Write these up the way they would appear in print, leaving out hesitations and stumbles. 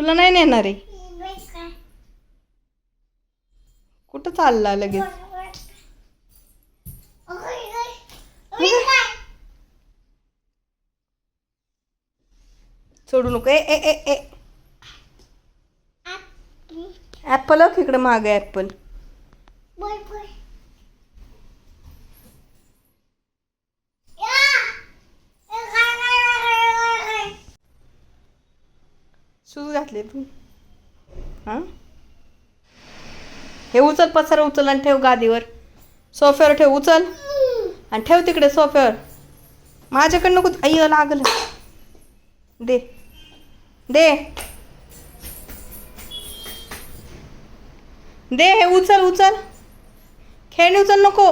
तुला नाही नेणार आहे. कुठं चालला लगेच? सोडू नको. ए ए ए ए ॲपल इकडे माग ॲपल. शूज घातले तू? हां, हे उचल, पसारा उचल आणि ठेव गादीवर. सोफ्यावर ठेव, उचल आणि ठेव तिकडे सोफ्यावर. माझ्याकडं नको. अय्य लागलं. दे दे दे. हे उचल उचल. खेळणी उचल. नको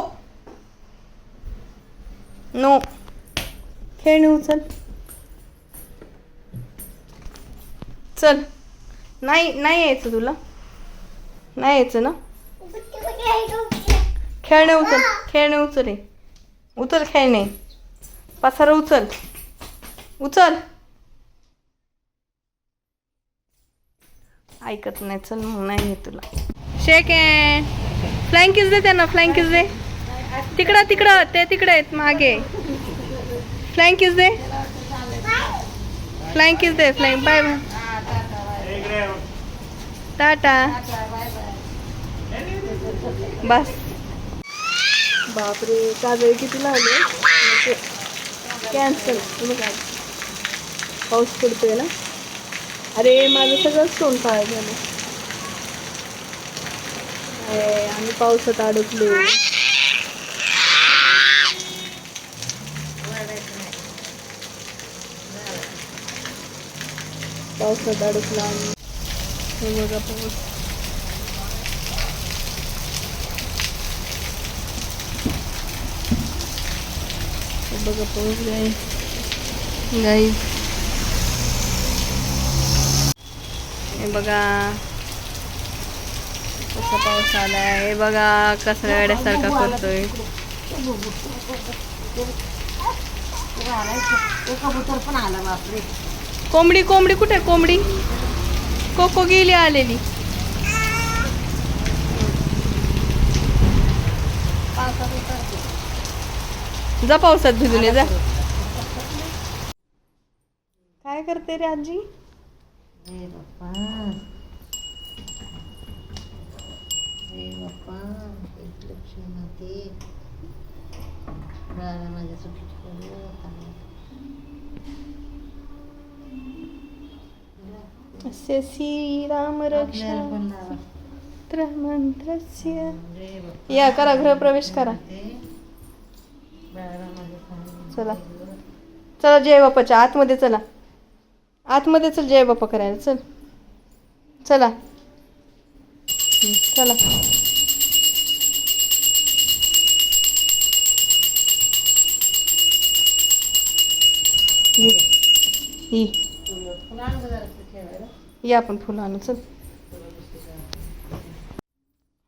नो, खेळणी उचल. चल. नाही नाही यायचं तुला. नाही यायचं ना. खेळणे उचल. खेळणे उचल. हे उचल खेळणे. पसारा उचल. उचल. ऐकत नाही. चल मग नाही आहे तुला. शेक हँड. फ्लाइंग किस दे त्यांना. फ्लाइंग किस दे. तिकडं तिकडं ते तिकडे आहेत मागे. फ्लाइंग किस दे. फ्लाइंग किस दे. फ्लाइंग. Bye bye. टाटा. बस. बापरे, काजळी किती लावले. कॅन्सल. पाऊस पडतोय ना. अरे माझं सगळं स्टोन पाय झालं. आम्ही पावसात अडकलो. पावसात अडकलो आम्ही. हे बघा पाऊस. हे बघा पाऊस गाईज. हे बघा कसा पाऊस आलाय. हे बघा कसा वेड्यासारखा करतोय. कोंबडी कोंबडी कुठे? कोंबडी कोको गेली आलेली. जा पावसात भिजून ये जा. काय करते रे आजी? अस्य श्रीराम रक्षा मंत्रस्य. या करा, गृहप्रवेश करा. चला चला जय बाप्पाच्या आतमध्ये चला. आतमध्ये चल. जय बाप्पा करायला चल. चला चला. या आपण फुलं आणू. चल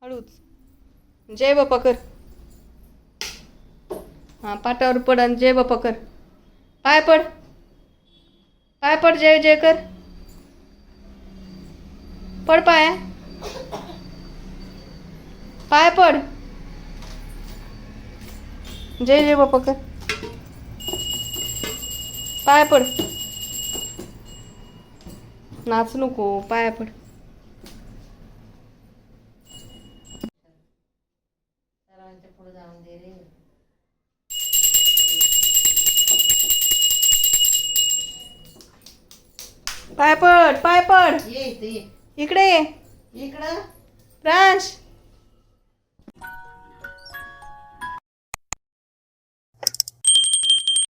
हळूच. जय बाप्पा कर. हां, पाटावर पड आणि जय बाप्पा कर. पाय पड. पाय पड. जय जय कर. पड पाय. पाय पड. जय जय बाप्पा कर. पाय पड. नाच नको. पाय पड. पाय पड. पाय पड. इकडे ये. इकडं प्रांश.